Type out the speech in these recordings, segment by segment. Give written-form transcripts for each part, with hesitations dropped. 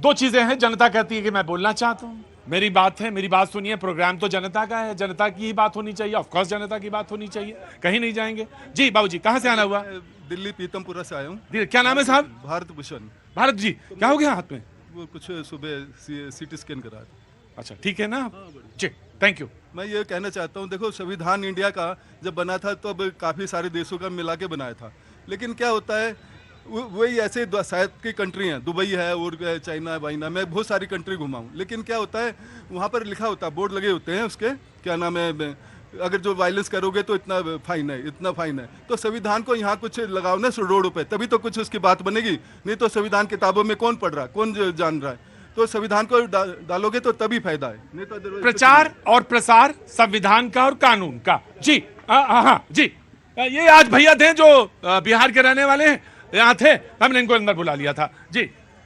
दो चीजें हैं, जनता कहती है कि मैं बोलना चाहता हूं, मेरी बात है, मेरी बात सुनिए, प्रोग्राम तो जनता का है, जनता की ही बात होनी चाहिए, ऑफ कोर्स जनता की बात होनी चाहिए, कहीं नहीं जाएंगे। जी बाबूजी, कहां से आना हुआ? दिल्ली पीतमपुरा से आया हूँ। क्या नाम है साहब? भारत भूषण। भारत जी, क्या हो गया हाथ में? वो कुछ सुबह सीटी स्कैन करा था। अच्छा ठीक है ना, जी थैंक यू। मैं ये कहना चाहता हूँ, देखो संविधान इंडिया का जब बना था तो अब काफ़ी सारे देशों का मिला के बनाया था, लेकिन क्या होता है वही ऐसे शायद की कंट्री हैं, दुबई है और चाइना वाइना, मैं बहुत सारी कंट्री घुमा हूँ, लेकिन क्या होता है वहाँ पर लिखा होता है, बोर्ड लगे होते हैं उसके, क्या नाम है, अगर जो वायलेंस करोगे तो इतना फाइन है, इतना फाइन है। तो संविधान को यहाँ कुछ लगाओ ना रोडों पे, तभी तो कुछ उसकी बात बनेगी, नहीं तो संविधान किताबों में कौन पढ़ रहा है, कौन जान रहा है। तो संविधान को डालोगे तो तभी फायदा है, नहीं तो प्रचार और प्रसार संविधान का और कानून का। जी हाँ जी, ये आज भैया थे जो बिहार के रहने वाले हैं, यहाँ थे, हमने इनको अंदर बुला लिया था। जी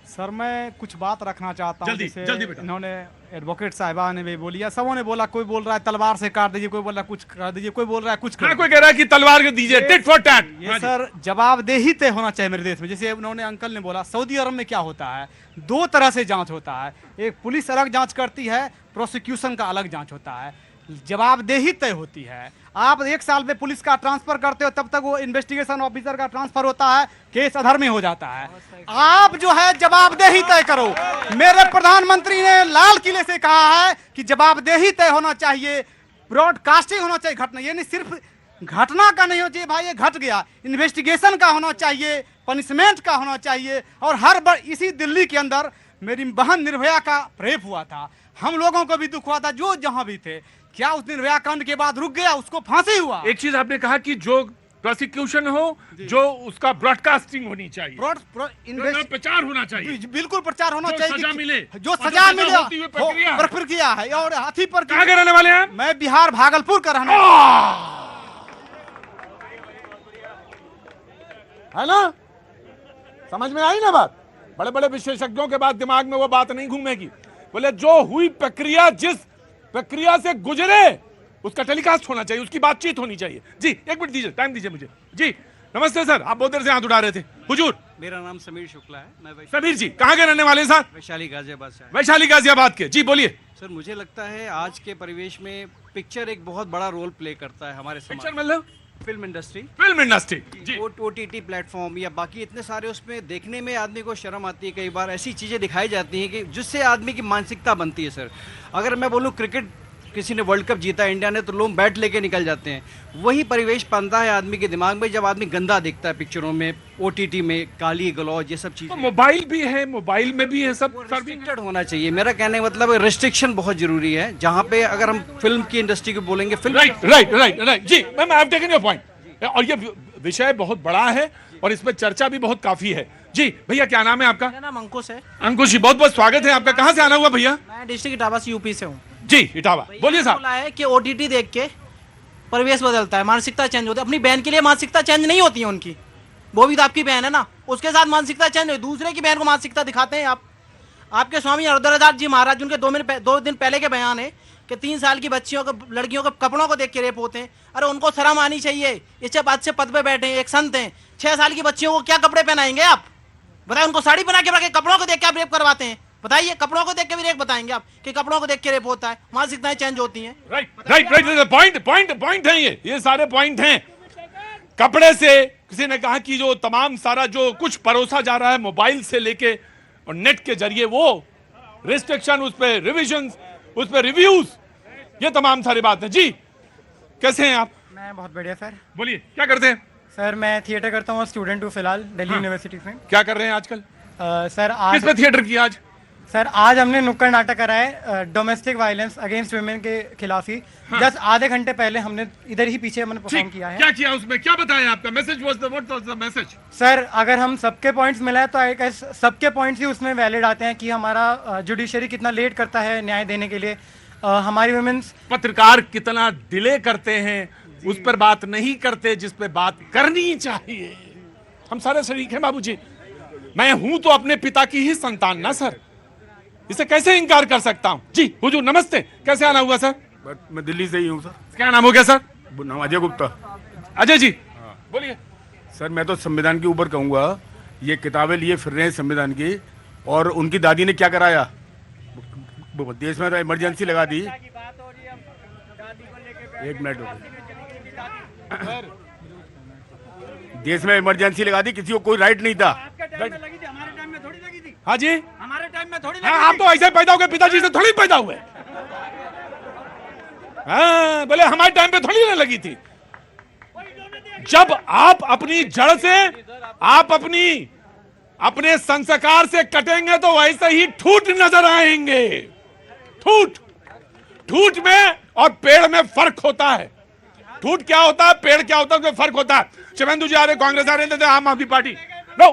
सर, मैं कुछ बात रखना चाहता हूँ। जल्दी बेटा। इन्होंने एडवोकेट साहिबा ने भी बोली है, सबों ने बोला, कोई बोल रहा है तलवार से काट दीजिए, कोई बोल रहा है कुछ कर दीजिए, कोई बोल रहा है कुछ कर। कोई कह रहा है कि तलवार के दीजिए, टिट फॉर टैट। ये सर जवाबदेही तय होना चाहिए मेरे देश में। जैसे उन्होंने अंकल ने बोला, सऊदी अरब में क्या होता है, दो तरह से जांच होता है, एक पुलिस अलग जांच करती है, प्रोसिक्यूशन का अलग जांच होता है, जवाबदेही तय होती है। आप 1 साल में पुलिस का ट्रांसफर करते हो, तब तक वो इन्वेस्टिगेशन ऑफिसर का ट्रांसफर होता है, केस अधर में हो जाता है। आप जो है जवाबदेही तय करो। मेरे प्रधानमंत्री ने लाल किले से कहा है कि जवाबदेही तय होना चाहिए, ब्रॉडकास्टिंग होना चाहिए घटना, ये नहीं सिर्फ घटना का नहीं हो चाहिए भाई, ये घट गया, इन्वेस्टिगेशन का होना चाहिए, पनिशमेंट का होना चाहिए। और हर बार इसी दिल्ली के अंदर मेरी बहन निर्भया का रेप हुआ था, हम लोगों को भी दुख हुआ था जो जहां भी थे। क्या उस निर्भया कांड के बाद रुक गया, उसको फांसी हुआ। एक चीज आपने कहा कि जो प्रोसिक्यूशन हो, जो उसका ब्रॉडकास्टिंग होनी चाहिए, प्रचार होना चाहिए, बिल्कुल प्रचार होना चाहिए, सजा मिले, जो सजा मिले, प्रक्रिया है। और हाथी पर कहाँ के रहने वाले हैं? मैं बिहार भागलपुर का रहने है ना, समझ में आई ना बात? बड़े बड़े विशेषज्ञों के बाद दिमाग में वो बात नहीं घूमेगी। बोले जो हुई प्रक्रिया, जिस प्रक्रिया से गुजरे, उसका टेलीकास्ट होना चाहिए, उसकी बातचीत होनी चाहिए। जी एक मिनट दीजिए, टाइम दीजिए मुझे। जी नमस्ते सर, आप बहुत देर से हाथ उठा रहे थे। हुजूर, मेरा नाम समीर शुक्ला है। मैं समीर जी, कहाँ के रहने वाले हैं सर? वैशाली गाजियाबाद से। वैशाली गाजियाबाद के, जी बोलिए। सर मुझे लगता है आज के परिवेश में पिक्चर एक बहुत बड़ा रोल प्ले करता है हमारे समाज। पिक्चर मतलब फिल्म इंडस्ट्री, जी। OTT प्लेटफॉर्म या बाकी इतने सारे, उसमें देखने में आदमी को शर्म आती है। कई बार ऐसी चीज़ें दिखाई जाती हैं कि जिससे आदमी की मानसिकता बनती है। सर अगर मैं बोलूँ, क्रिकेट किसी ने वर्ल्ड कप जीता इंडिया ने, तो लोग बैट लेके निकल जाते हैं। वही परिवेश बनता है आदमी के दिमाग में जब आदमी गंदा दिखता है पिक्चरों में, OTT में गाली गलौज, ये सब चीज़ें। तो मोबाइल भी है, मोबाइल में भी है सब। रिस्ट्रिक्टेड होना चाहिए, मेरा कहने का मतलब रिस्ट्रिक्शन बहुत जरूरी है। जहाँ पे अगर हम फिल्म की इंडस्ट्री को बोलेंगे, फिल्म राइट जी ma'am, I have taken your point. और ये विषय बहुत बड़ा है और इसमें चर्चा भी बहुत काफी है। जी भैया, क्या नाम है आपका? मेरा नाम अंकुश है। अंकुश जी, बहुत बहुत स्वागत है आपका। कहाँ से आना हुआ भैया? मैं डिस्ट्रिक्ट इटावा से, यूपी से हूँ। जी इटावा, बोलिए साहब। बोला है कि OTT देख के परिवेश बदलता है, मानसिकता चेंज होती है। अपनी बहन के लिए मानसिकता चेंज नहीं होती है उनकी, वो भी तो आपकी बहन है ना, उसके साथ मानसिकता चेंज हो, दूसरे की बहन को मानसिकता दिखाते हैं आप। आपके स्वामी हरदरदास जी महाराज, उनके 2 दिन पहले के बयान है कि 3 साल की बच्चियों को, लड़कियों के कपड़ों को देख के रेप होते हैं। अरे उनको शर्म आनी चाहिए, इससे अच्छे पद पे बैठे हैं, एक संत हैं। 6 साल की बच्चियों को क्या कपड़े पहनाएंगे आप? बताइए, उनको साड़ी बना के कपड़ों को देख के आप रेप करवाते हैं? बताइए, कपड़ों को देख के भी रेप बताएंगे आप कि कपड़ों को देख के रेप होता है? मानसिकताएं चेंज होती हैं। राइट, पॉइंट है ये सारे पॉइंट हैं। कपड़े से किसी ने कहा कि जो तमाम सारा जो कुछ परोसा जा रहा है मोबाइल से लेके और नेट के जरिए, वो रिस्ट्रिक्शन, उस पर रिविजन, उस पर रिव्यूज, ये तमाम सारी बात है। जी कैसे हैं आप? मैं बहुत बढ़िया सर। बोलिए, क्या करते हैं? सर मैं थिएटर करता हूँ, स्टूडेंट हूँ फिलहाल दिल्ली यूनिवर्सिटी में। क्या कर रहे हैं आजकल? सर आज किस पे थिएटर किया आज? सर आज हमने नुक्कड़ नाटक करा है डोमेस्टिक वायलेंस अगेंस्ट वुमेन के खिलाफ ही। जस्ट आधे घंटे पहले हमने इधर ही पीछे हमने परफॉर्म किया है। क्या किया उसमें, क्या बताया आपका message? What was the message? Sir अगर हम सबके पॉइंट्स मिलाए तो आई गेस सबके पॉइंट्स ही उसमें वैलिड आते हैं कि हमारा जुडिशरी कितना लेट करता है न्याय देने के लिए। हमारी वुमेन्स, पत्रकार कितना डिले करते हैं, उस पर बात नहीं करते जिस पे बात करनी चाहिए। हम सारे शरीक हैं बाबूजी। मैं हूं तो अपने पिता की ही संतान ना सर, इसे कैसे इनकार कर सकता हूं? जी हुजूर नमस्ते, कैसे आना हुआ सर? मैं दिल्ली से ही हूँ सर। क्या नाम हो गया सर? नाम अजय गुप्ता। अजय जी बोलिए। सर मैं तो संविधान के ऊपर कहूँगा, ये किताबें लिए फिर रहे हैं संविधान की, और उनकी दादी ने क्या कराया? देश में तो इमरजेंसी लगा दी। एक मिनट हो गई। देश में इमरजेंसी लगा दी, किसी को कोई राइट नहीं था। हाँ जी, हमारे टाइम में थोड़ी हाँ, आप तो ऐसे पैदा हो गए, पिताजी से थोड़ी पैदा हुए। हाँ, बोले हमारे टाइम पे थोड़ी ना लगी थी। जब आप अपनी जड़ से, आप अपने संस्कार से कटेंगे तो वैसे ही ठूठ नजर आएंगे। ठूठ में और पेड़ में फर्क होता है। ठूठ क्या होता है, पेड़ क्या होता है, उसमें फर्क होता है। शिवेंदु जी आ रहे, कांग्रेस आ रहे थे, आम आदमी पार्टी। नो